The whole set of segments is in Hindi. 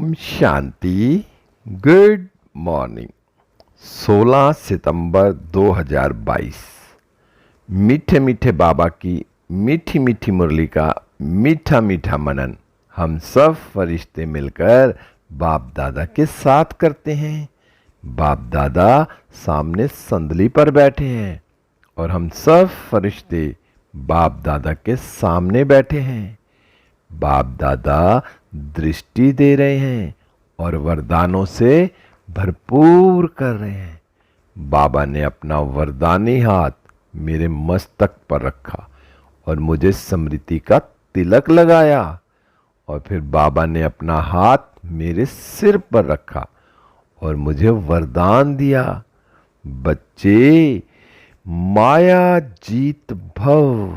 ओम शांति। Good morning. 16 सितंबर 2022। मीठे मीठे बाबा की मीठी मीठी मुरली का मीठा मीठा मनन हम सब फरिश्ते मिलकर बाप दादा के साथ करते हैं। बाप दादा सामने संदली पर बैठे हैं और हम सब फरिश्ते बाप दादा के सामने बैठे हैं। बाप दादा दृष्टि दे रहे हैं और वरदानों से भरपूर कर रहे हैं। बाबा ने अपना वरदानी हाथ मेरे मस्तक पर रखा और मुझे स्मृति का तिलक लगाया और फिर बाबा ने अपना हाथ मेरे सिर पर रखा और मुझे वरदान दिया, बच्चे माया जीत भव।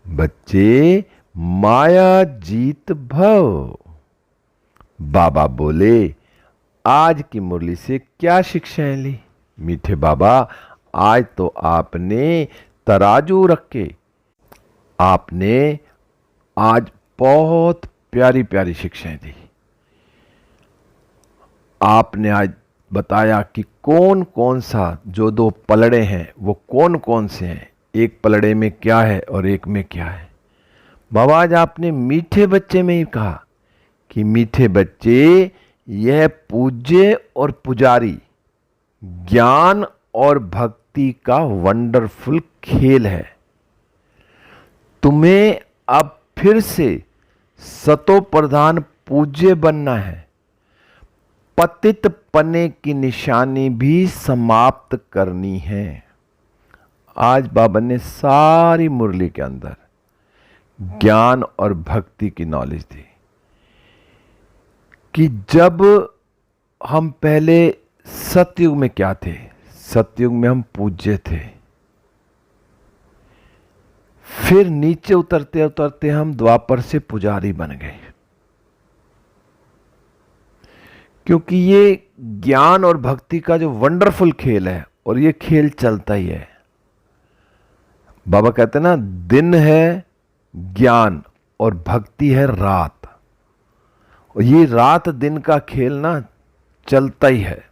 बच्चे माया जीत भव। बाबा बोले, आज की मुरली से क्या शिक्षाएं ली? मीठे बाबा, आज तो आपने तराजू रख के आपने आज बहुत प्यारी प्यारी शिक्षाएं दी। आपने आज बताया कि कौन कौन सा जो दो पलड़े हैं वो कौन कौन से हैं, एक पलड़े में क्या है और एक में क्या है। बाबा, आज आपने मीठे बच्चे में ही कहा कि मीठे बच्चे, यह पूज्य और पुजारी ज्ञान और भक्ति का वंडरफुल खेल है। तुम्हें अब फिर से सतो प्रधान पूज्य बनना है। पतित पने की निशानी भी समाप्त करनी है। आज बाबा ने सारी मुरली के अंदर ज्ञान और भक्ति की नॉलेज दी कि जब हम पहले सतयुग में क्या थे। सतयुग में हम पूज्य थे, फिर नीचे उतरते उतरते हम द्वापर से पुजारी बन गए, क्योंकि ये ज्ञान और भक्ति का जो वंडरफुल खेल है और ये खेल चलता ही है। बाबा कहते हैं ना, दिन है ज्ञान और भक्ति है रात, और ये रात दिन का खेल ना चलता ही है।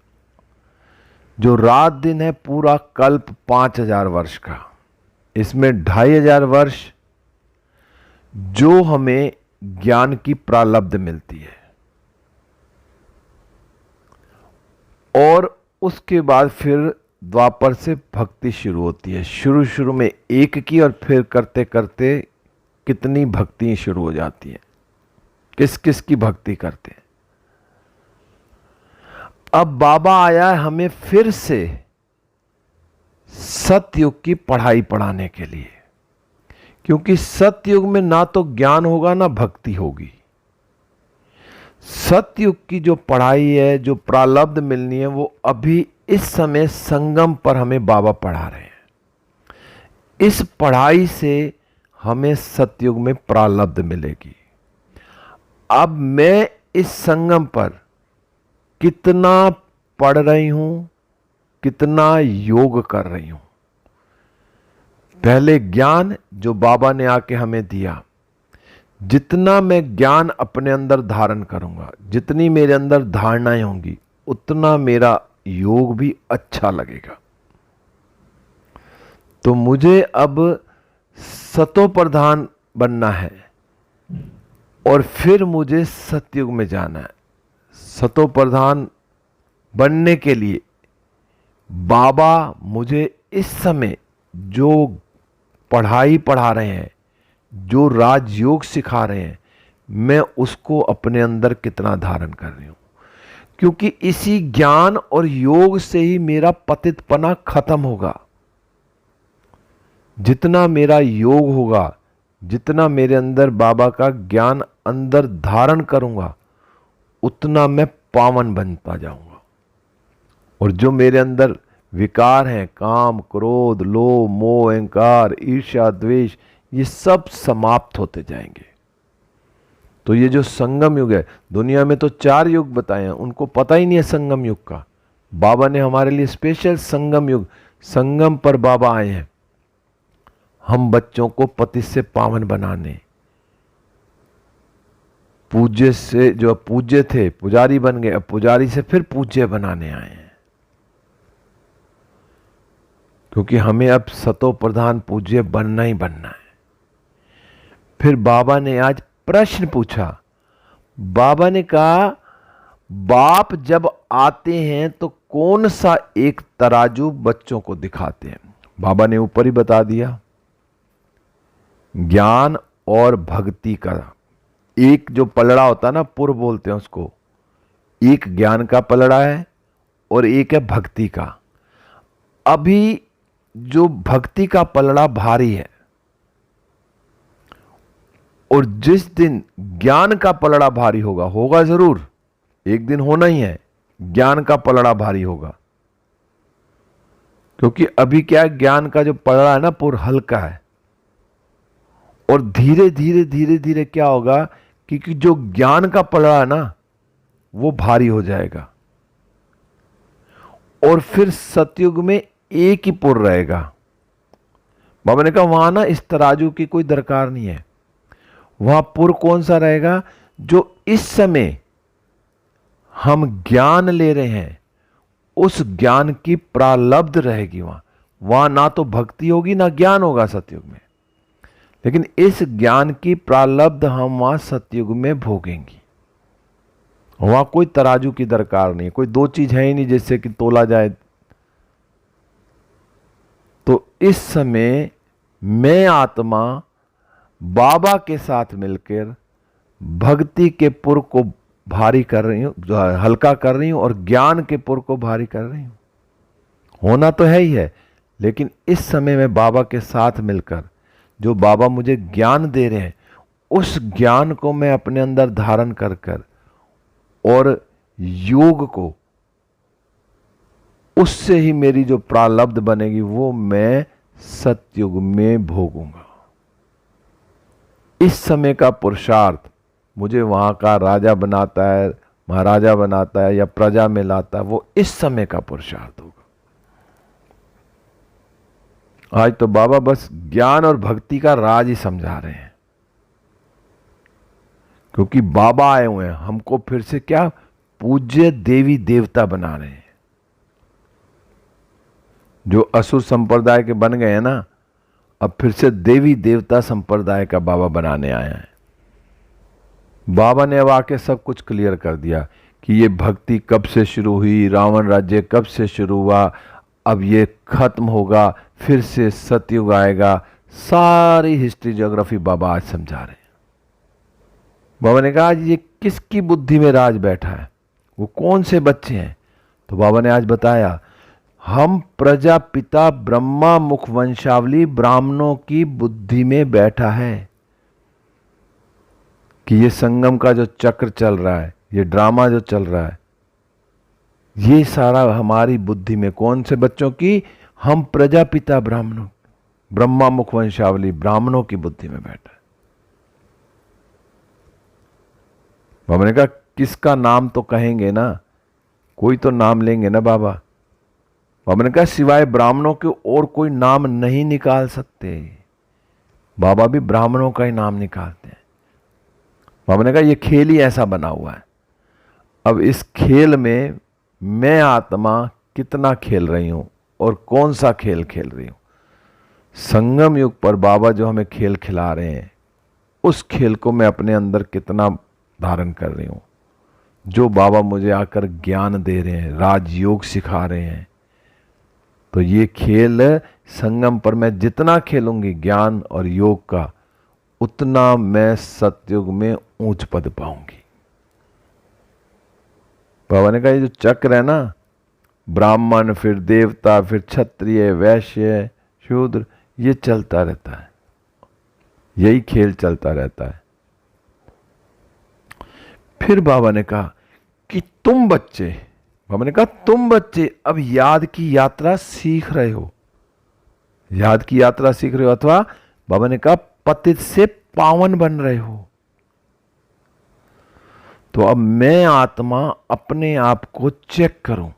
जो रात दिन है पूरा कल्प 5000 वर्ष का, इसमें 2500 वर्ष जो हमें ज्ञान की प्रालब्ध मिलती है, और उसके बाद फिर द्वापर से भक्ति शुरू होती है। शुरू में एक की और फिर करते करते कितनी भक्ति शुरू हो जाती है, किस किस की भक्ति करते हैं। अब बाबा आया है हमें फिर से सतयुग की पढ़ाई पढ़ाने के लिए, क्योंकि सतयुग में ना तो ज्ञान होगा ना भक्ति होगी। सतयुग की जो पढ़ाई है, जो प्रालब्ध मिलनी है, वो अभी इस समय संगम पर हमें बाबा पढ़ा रहे हैं। इस पढ़ाई से हमें सतयुग में प्रालब्ध मिलेगी। अब मैं इस संगम पर कितना पढ़ रही हूं, कितना योग कर रही हूं। पहले ज्ञान जो बाबा ने आके हमें दिया, जितना मैं ज्ञान अपने अंदर धारण करूंगा, जितनी मेरे अंदर धारणाएं होंगी, उतना मेरा योग भी अच्छा लगेगा। तो मुझे अब सतो प्रधान बनना है और फिर मुझे सतयुग में जाना है। सतो प्रधान बनने के लिए बाबा मुझे इस समय जो पढ़ाई पढ़ा रहे हैं, जो राजयोग सिखा रहे हैं, मैं उसको अपने अंदर कितना धारण कर रही हूं, क्योंकि इसी ज्ञान और योग से ही मेरा पतितपना खत्म होगा। जितना मेरा योग होगा, जितना मेरे अंदर बाबा का ज्ञान अंदर धारण करूंगा, उतना मैं पावन बनता जाऊंगा। और जो मेरे अंदर विकार हैं, काम क्रोध लोभ मोह अहंकार ईर्ष्या द्वेष, ये सब समाप्त होते जाएंगे। तो ये जो संगम युग है, दुनिया में तो 4 युग बताए हैं, उनको पता ही नहीं है संगम युग का। बाबा ने हमारे लिए स्पेशल संगम युग, संगम पर बाबा आए हैं हम बच्चों को पति से पावन बनाने। पूज्य से जो पूज्य थे पुजारी बन गए, अब पुजारी से फिर पूज्य बनाने आए हैं, क्योंकि हमें अब सतो प्रधान पूज्य बनना ही बनना है। फिर बाबा ने आज प्रश्न पूछा। बाबा ने कहा, बाप जब आते हैं तो कौन सा एक तराजू बच्चों को दिखाते हैं? बाबा ने ऊपर ही बता दिया, ज्ञान और भक्ति का एक जो पलड़ा होता है ना, पुर बोलते हैं उसको, एक ज्ञान का पलड़ा है और एक है भक्ति का। अभी जो भक्ति का पलड़ा भारी है और जिस दिन ज्ञान का पलड़ा भारी होगा, होगा जरूर, एक दिन होना ही है, ज्ञान का पलड़ा भारी होगा। क्योंकि अभी क्या है, ज्ञान का जो पलड़ा है ना पुर हल्का है, और धीरे धीरे धीरे धीरे क्या होगा कि जो ज्ञान का पलड़ा है ना वो भारी हो जाएगा, और फिर सतयुग में एक ही पुर रहेगा। बाबा ने कहा वहां ना इस तराजू की कोई दरकार नहीं है, वहां पुर कौन सा रहेगा? जो इस समय हम ज्ञान ले रहे हैं उस ज्ञान की प्रालब्ध रहेगी वहां ना तो भक्ति होगी ना ज्ञान होगा सतयुग में, लेकिन इस ज्ञान की प्रालब्ध हम वहां सतयुग में भोगेंगे। वहां कोई तराजू की दरकार नहीं, कोई दो चीज है ही नहीं जिससे कि तोला जाए। तो इस समय मैं आत्मा बाबा के साथ मिलकर भक्ति के पुर को भारी कर रही हूं, हल्का कर रही हूं, और ज्ञान के पुर को भारी कर रही हूं। होना तो है ही है, लेकिन इस समय मैं बाबा के साथ मिलकर जो बाबा मुझे ज्ञान दे रहे हैं उस ज्ञान को मैं अपने अंदर धारण कर कर और योग को, उससे ही मेरी जो प्रालब्ध बनेगी वो मैं सतयुग में भोगूंगा। इस समय का पुरुषार्थ मुझे वहां का राजा बनाता है, महाराजा बनाता है या प्रजा में लाता है, वो इस समय का पुरुषार्थ होगा। आज तो बाबा बस ज्ञान और भक्ति का राज ही समझा रहे हैं, क्योंकि बाबा आए हुए हैं हमको फिर से क्या पूज्य देवी देवता बना रहे हैं। जो असुर संप्रदाय के बन गए हैं ना, अब फिर से देवी देवता संप्रदाय का बाबा बनाने आया है। बाबा ने अब आके सब कुछ क्लियर कर दिया कि ये भक्ति कब से शुरू हुई, रावण राज्य कब से शुरू हुआ, अब ये खत्म होगा, फिर से सतयुग आएगा। सारी हिस्ट्री ज्योग्राफी बाबा आज समझा रहे हैं। बाबा ने कहा आज ये किसकी बुद्धि में राज बैठा है, वो कौन से बच्चे हैं? तो बाबा ने आज बताया, हम प्रजापिता ब्रह्मा मुख वंशावली ब्राह्मणों की बुद्धि में बैठा है कि ये संगम का जो चक्र चल रहा है, ये ड्रामा जो चल रहा है, ये सारा हमारी बुद्धि में, कौन से बच्चों की? हम प्रजापिता ब्राह्मणों, ब्रह्मा मुख वंशावली ब्राह्मणों की बुद्धि में बैठा है। बाबा ने कहा किसका नाम तो कहेंगे ना, कोई तो नाम लेंगे ना बाबा। बाबा ने कहा सिवाय ब्राह्मणों के और कोई नाम नहीं निकाल सकते। बाबा भी ब्राह्मणों का ही नाम निकालते हैं। बाबा ने कहा ये खेल ही ऐसा बना हुआ है, अब इस खेल में मैं आत्मा कितना खेल रही हूं और कौन सा खेल खेल रही हूं। संगम युग पर बाबा जो हमें खेल खिला रहे हैं उस खेल को मैं अपने अंदर कितना धारण कर रही हूं। जो बाबा मुझे आकर ज्ञान दे रहे हैं, राजयोग सिखा रहे हैं, तो ये खेल संगम पर मैं जितना खेलूंगी ज्ञान और योग का, उतना मैं सतयुग में ऊंच पद पाऊंगी। बाबा ने कहा ये जो चक्र है ना, ब्राह्मण फिर देवता फिर क्षत्रिय वैश्य शूद्र, ये चलता रहता है, यही खेल चलता रहता है। फिर बाबा ने कहा कि तुम बच्चे, बाबा ने कहा तुम बच्चे अब याद की यात्रा सीख रहे हो, याद की यात्रा सीख रहे हो, अथवा बाबा ने कहा पतित से पावन बन रहे हो। तो अब मैं आत्मा अपने आप को चेक करूं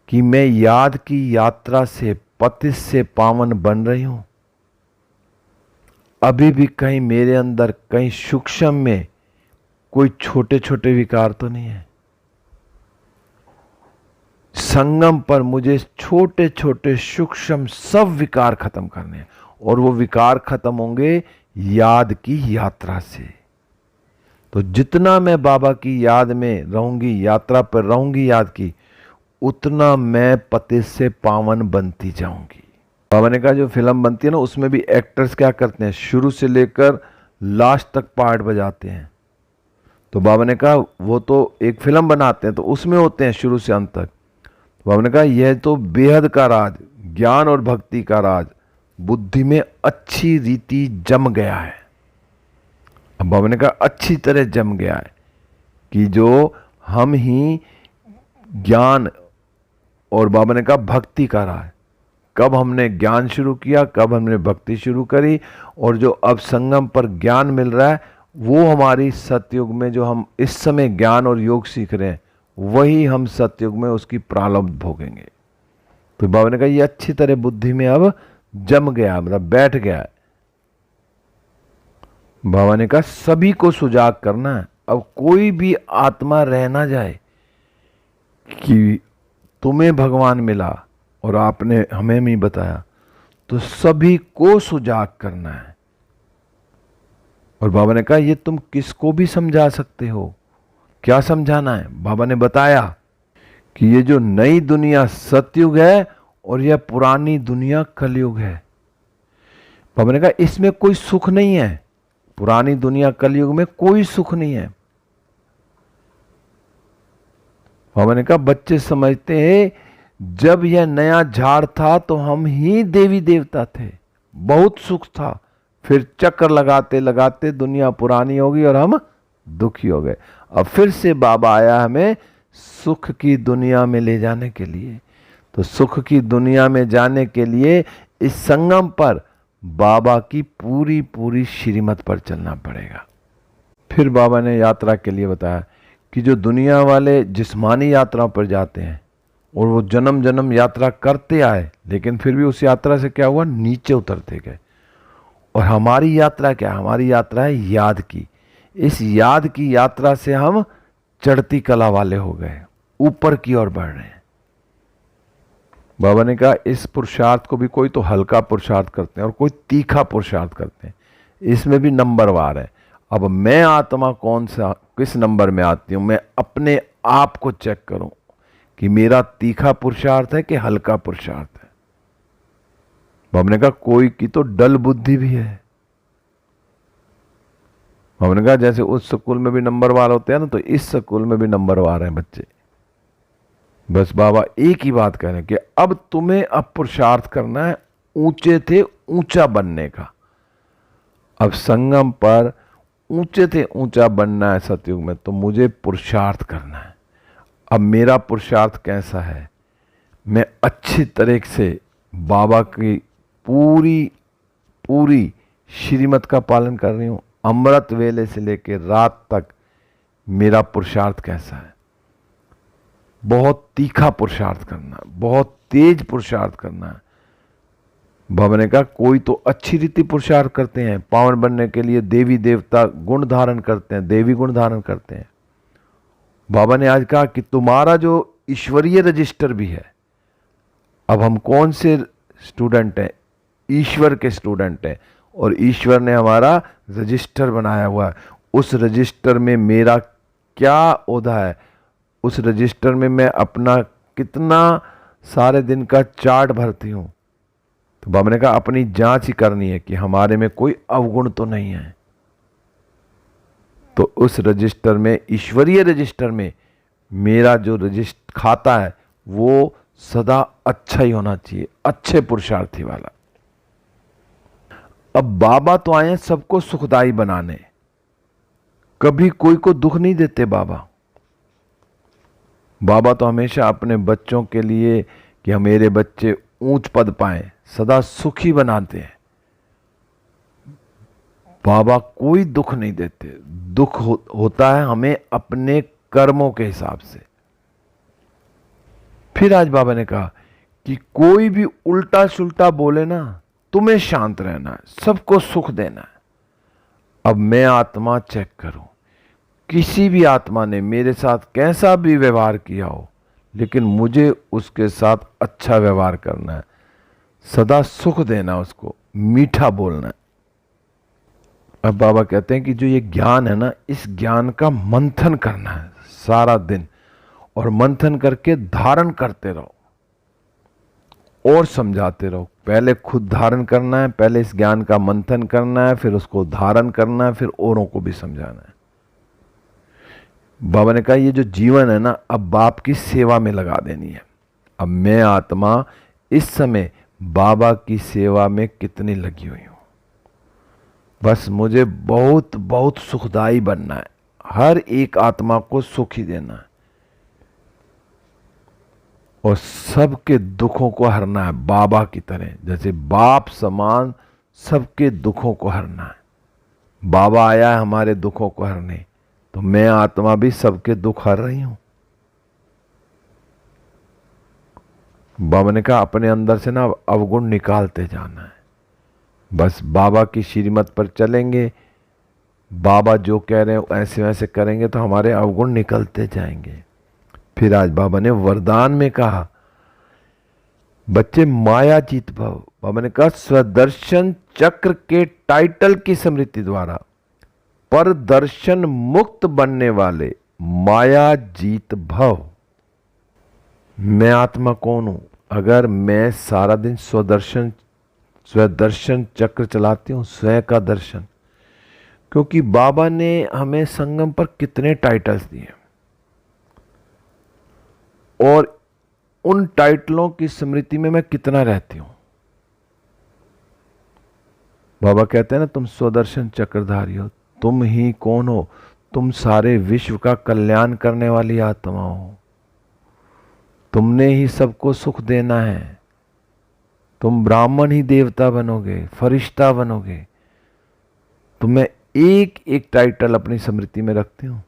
कि मैं याद की यात्रा से पतित से पावन बन रही हूं। अभी भी कहीं मेरे अंदर कहीं सूक्ष्म में कोई छोटे छोटे विकार तो नहीं है। संगम पर मुझे छोटे छोटे सूक्ष्म सब विकार खत्म करने हैं, और वो विकार खत्म होंगे याद की यात्रा से। तो जितना मैं बाबा की याद में रहूंगी, यात्रा पर रहूंगी याद की, उतना मैं पतित से पावन बनती जाऊंगी। बाबा ने कहा जो फिल्म बनती है ना, उसमें भी एक्टर्स क्या करते हैं, शुरू से लेकर लास्ट तक पार्ट बजाते हैं। तो बाबा ने कहा वो तो एक फिल्म बनाते हैं तो उसमें होते हैं शुरू से अंत तक। तो बाबा ने कहा यह तो बेहद का राज, ज्ञान और भक्ति का राज बुद्धि में अच्छी रीति जम गया है। अब बाबा ने कहा अच्छी तरह जम गया है कि जो हम ही ज्ञान, और बाबा ने कहा भक्ति का राज, कब हमने ज्ञान शुरू किया, कब हमने भक्ति शुरू करी, और जो अब संगम पर ज्ञान मिल रहा है वो हमारी सतयुग में जो हम इस समय ज्ञान और योग सीख रहे हैं वही हम सतयुग में उसकी प्रारब्ध भोगेंगे। तो बाबा ने कहा ये अच्छी तरह बुद्धि में अब जम गया, मतलब बैठ गया है। बाबा ने कहा सभी को सुजाग करना है। अब कोई भी आत्मा रह ना जाए कि तुम्हें भगवान मिला और आपने हमें नहीं बताया, तो सभी को सुजाग करना है। और बाबा ने कहा ये तुम किसको भी समझा सकते हो। क्या समझाना है? बाबा ने बताया कि ये जो नई दुनिया सतयुग है और यह पुरानी दुनिया कलयुग है। बाबा ने कहा इसमें कोई सुख नहीं है, पुरानी दुनिया कलयुग में कोई सुख नहीं है। बाबा ने कहा बच्चे समझते हैं जब यह नया झाड़ था तो हम ही देवी देवता थे, बहुत सुख था, फिर चक्कर लगाते लगाते दुनिया पुरानी होगी और हम दुखी हो गए। अब फिर से बाबा आया हमें सुख की दुनिया में ले जाने के लिए। तो सुख की दुनिया में जाने के लिए इस संगम पर बाबा की पूरी पूरी श्रीमत पर चलना पड़ेगा। फिर बाबा ने यात्रा के लिए बताया कि जो दुनिया वाले जिस्मानी यात्रा पर जाते हैं और वो जन्म जन्म यात्रा करते आए, लेकिन फिर भी उस यात्रा से क्या हुआ, नीचे उतरते गए। और हमारी यात्रा क्या? हमारी यात्रा है याद की। इस याद की यात्रा से हम चढ़ती कला वाले हो गए, ऊपर की ओर बढ़ रहे हैं। बाबा ने कहा इस पुरुषार्थ को भी कोई तो हल्का पुरुषार्थ करते हैं और कोई तीखा पुरुषार्थ करते हैं, इसमें भी नंबरवार है। अब मैं आत्मा कौन सा किस नंबर में आती हूं, मैं अपने आप को चेक करूं कि मेरा तीखा पुरुषार्थ है कि हल्का पुरुषार्थ है। बाबा ने कहा कोई की तो डल बुद्धि भी है। बाबा ने कहा जैसे उस स्कूल में भी नंबरवार होते हैं ना, तो इस स्कूल में भी नंबरवार हैं बच्चे। बस बाबा एक ही बात कह रहे हैं कि अब तुम्हें अब पुरुषार्थ करना है ऊंचे थे ऊंचा बनने का। अब संगम पर ऊंचे थे ऊंचा बनना है सतयुग में, तो मुझे पुरुषार्थ करना है। अब मेरा पुरुषार्थ कैसा है? मैं अच्छी तरह से बाबा की पूरी पूरी श्रीमत का पालन कर रही हूं। अमृत वेले से लेकर रात तक मेरा पुरुषार्थ कैसा है? बहुत तीखा पुरुषार्थ करना, बहुत तेज पुरुषार्थ करना है। बाबा ने कहा कोई तो अच्छी रीति पुरुषार्थ करते हैं, पावन बनने के लिए देवी देवता गुण धारण करते हैं, देवी गुण धारण करते हैं। बाबा ने आज कहा कि तुम्हारा जो ईश्वरीय रजिस्टर भी है, अब हम कौन से स्टूडेंट हैं? ईश्वर के स्टूडेंट हैं, और ईश्वर ने हमारा रजिस्टर बनाया हुआ है। उस रजिस्टर में मेरा क्या ओहदा है, उस रजिस्टर में मैं अपना कितना सारे दिन का चार्ट भरती हूं। तो बाबा ने कहा अपनी जांच ही करनी है कि हमारे में कोई अवगुण तो नहीं है। तो उस रजिस्टर में, ईश्वरीय रजिस्टर में, मेरा जो रजिस्टर खाता है वो सदा अच्छा ही होना चाहिए, अच्छे पुरुषार्थी वाला। अब बाबा तो आए हैं सबको सुखदायी बनाने, कभी कोई को दुख नहीं देते बाबा। बाबा तो हमेशा अपने बच्चों के लिए कि मेरे बच्चे ऊंच पद पाएं, सदा सुखी बनाते हैं। बाबा कोई दुख नहीं देते। दुख होता है हमें अपने कर्मों के हिसाब से। फिर आज बाबा ने कहा कि कोई भी उल्टा सुल्टा बोले ना, तुम्हें शांत रहना है, सबको सुख देना है। अब मैं आत्मा चेक करूं, किसी भी आत्मा ने मेरे साथ कैसा भी व्यवहार किया हो, लेकिन मुझे उसके साथ अच्छा व्यवहार करना है, सदा सुख देना, उसको मीठा बोलना है। अब बाबा कहते हैं कि जो ये ज्ञान है ना, इस ज्ञान का मंथन करना है सारा दिन, और मंथन करके धारण करते रहो और समझाते रहो। पहले खुद धारण करना है, पहले इस ज्ञान का मंथन करना है, फिर उसको धारण करना है, फिर औरों को भी समझाना है। बाबा ने कहा ये जो जीवन है ना, अब बाप की सेवा में लगा देनी है। अब मैं आत्मा इस समय बाबा की सेवा में कितनी लगी हुई हूं। बस मुझे बहुत बहुत सुखदाई बनना है, हर एक आत्मा को सुख ही देना है और सबके दुखों को हरना है बाबा की तरह, जैसे बाप समान सबके दुखों को हरना है। बाबा आया है हमारे दुखों को हरने, तो मैं आत्मा भी सबके दुख हर रही हूं। बाबा ने कहा अपने अंदर से ना अवगुण निकालते जाना है। बस बाबा की श्रीमत पर चलेंगे, बाबा जो कह रहे हैं ऐसे वैसे करेंगे तो हमारे अवगुण निकलते जाएंगे। फिर आज बाबा ने वरदान में कहा बच्चे माया जीत भव। बाबा ने कहा स्वदर्शन चक्र के टाइटल की स्मृति द्वारा पर दर्शन मुक्त बनने वाले माया जीत भव। मैं आत्मा कौन हूं? अगर मैं सारा दिन स्वदर्शन चक्र चलाती हूं, स्वयं का दर्शन, क्योंकि बाबा ने हमें संगम पर कितने टाइटल्स दिए और उन टाइटलों की स्मृति में मैं कितना रहती हूं। बाबा कहते हैं ना तुम स्वदर्शन चक्रधारी हो। तुम ही कौन हो? तुम सारे विश्व का कल्याण करने वाली आत्मा हो। तुमने ही सबको सुख देना है। तुम ब्राह्मण ही देवता बनोगे, फरिश्ता बनोगे। तो मैं एक एक टाइटल अपनी स्मृति में रखती हूं।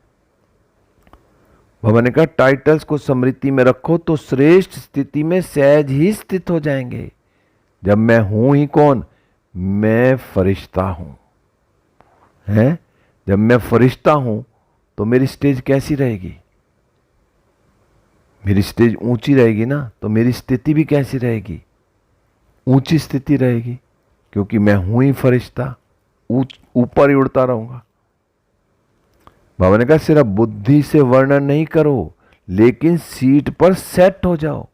बाबा ने कहा टाइटल्स को स्मृति में रखो तो श्रेष्ठ स्थिति में सहज ही स्थित हो जाएंगे। जब मैं हूं ही कौन? मैं फरिश्ता हूं। हैं? जब मैं फरिश्ता हूं तो मेरी स्टेज कैसी रहेगी? मेरी स्टेज ऊंची रहेगी ना, तो मेरी स्थिति भी कैसी रहेगी? ऊंची स्थिति रहेगी, क्योंकि मैं हूं ही फरिश्ता, ऊपर ही उड़ता रहूंगा। बाबा ने कहा सिर्फ बुद्धि से वर्णन नहीं करो, लेकिन सीट पर सेट हो जाओ।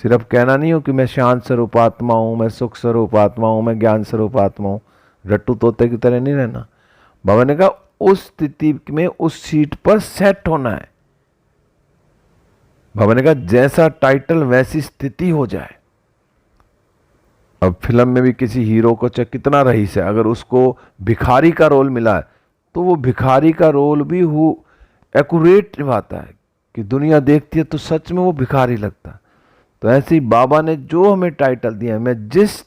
सिर्फ कहना नहीं हो कि मैं शांत स्वरूप आत्मा हूं, मैं सुख स्वरूप आत्मा हूं, मैं ज्ञान स्वरूप आत्मा हूं। रट्टू तोते की तरह नहीं रहना। बाबा ने कहा उस स्थिति में उस सीट पर सेट होना है। बाबा ने कहा जैसा टाइटल वैसी स्थिति हो जाए। अब फिल्म में भी किसी हीरो को चाहे कितना रईस है, अगर उसको भिखारी का रोल मिला है तो वो भिखारी का रोल भी एक्यूरेट निभाता है कि दुनिया देखती है तो सच में वो भिखारी लगता है। तो ऐसे ही बाबा ने जो हमें टाइटल दिया है, मैं जिस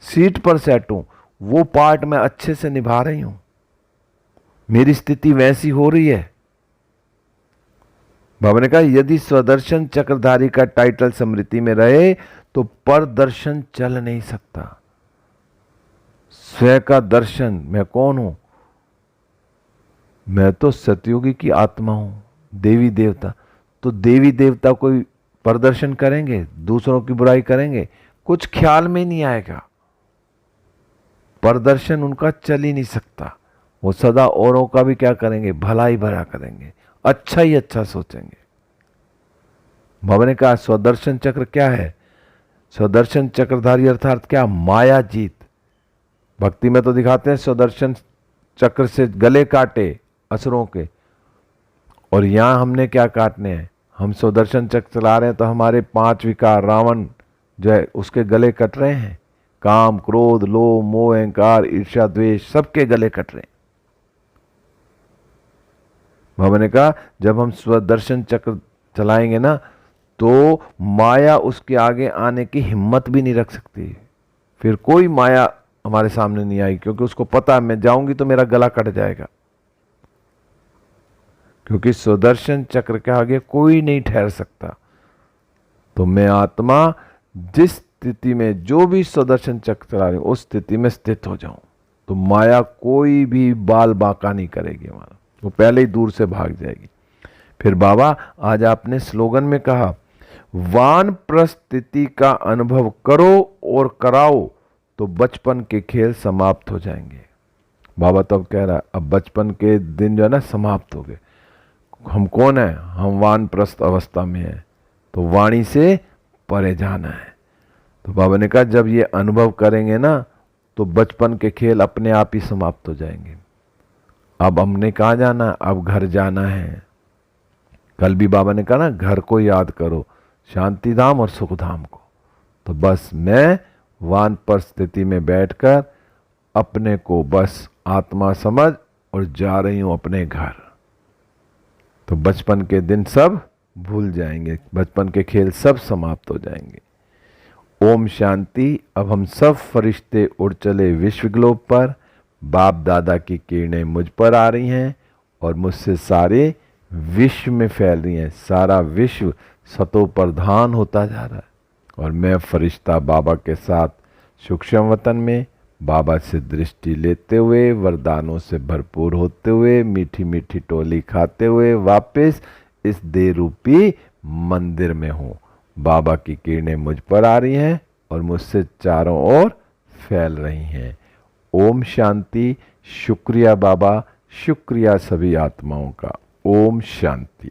सीट पर सेट हूं वो पार्ट मैं अच्छे से निभा रही हूं, मेरी स्थिति वैसी हो रही है। बाबा ने कहा यदि स्वदर्शन चक्रधारी का टाइटल स्मृति में रहे तो पर दर्शन चल नहीं सकता। स्वयं का दर्शन, मैं कौन हूं? मैं तो सतयुगी की आत्मा हूं, देवी देवता। तो देवी देवता कोई प्रदर्शन करेंगे, दूसरों की बुराई करेंगे, कुछ ख्याल में नहीं आएगा। प्रदर्शन उनका चल ही नहीं सकता। वो सदा औरों का भी क्या करेंगे? भला ही भला करेंगे, अच्छा ही अच्छा सोचेंगे। बाबा ने कहा स्वदर्शन चक्र क्या है? स्वदर्शन चक्रधारी अर्थात क्या? माया जीत। भक्ति में तो दिखाते हैं स्वदर्शन चक्र से गले काटे असुरों के, और यहां हमने क्या काटने हैं? हम स्वदर्शन चक्र चला रहे हैं तो हमारे 5 विकार रावण जो है उसके गले कट रहे हैं। काम, क्रोध, लोभ, मोह, अहंकार, ईर्ष्या, द्वेष, सबके गले कट रहे हैं। बाबा ने कहा जब हम स्वदर्शन चक्र चलाएंगे ना तो माया उसके आगे आने की हिम्मत भी नहीं रख सकती। फिर कोई माया हमारे सामने नहीं आई, क्योंकि उसको पता है मैं जाऊंगी तो मेरा गला कट जाएगा। क्योंकि स्वदर्शन चक्र के आगे कोई नहीं ठहर सकता। तो मैं आत्मा जिस स्थिति में जो भी स्वदर्शन चक्र चला रही हूं उस स्थिति में स्थित हो जाऊं तो माया कोई भी बाल बांका नहीं करेगी हमारा। वो पहले ही दूर से भाग जाएगी। फिर बाबा आज आपने स्लोगन में कहा, वानप्रस्थिति का अनुभव करो और कराओ तो बचपन के खेल समाप्त हो जाएंगे। बाबा तब कह रहा है अब बचपन के दिन जो है ना समाप्त हो गए। हम कौन है? हम वानप्रस्थ अवस्था में हैं, तो वाणी से परे जाना है। तो बाबा ने कहा जब ये अनुभव करेंगे ना तो बचपन के खेल अपने आप ही समाप्त हो जाएंगे। अब हमने कहाँ जाना? अब घर जाना है। कल भी बाबा ने कहा ना, घर को याद करो, शांति धाम और सुख धाम को। तो बस मैं वानप्रस्थ स्थिति में बैठकर अपने को बस आत्मा समझ और जा रही हूं अपने घर। तो बचपन के दिन सब भूल जाएंगे, बचपन के खेल सब समाप्त हो जाएंगे। ओम शांति। अब हम सब फरिश्ते उड़ चले विश्व ग्लोब पर। बाप दादा की किरणें मुझ पर आ रही हैं और मुझसे सारे विश्व में फैल रही हैं। सारा विश्व सतो प्रधान होता जा रहा है और मैं फरिश्ता बाबा के साथ सूक्ष्म वतन में बाबा से दृष्टि लेते हुए, वरदानों से भरपूर होते हुए, मीठी मीठी टोली खाते हुए वापस इस देह रूपी मंदिर में हूँ। बाबा की किरणें मुझ पर आ रही हैं और मुझसे चारों ओर फैल रही हैं। ओम शांति। शुक्रिया बाबा, शुक्रिया सभी आत्माओं का। ओम शांति।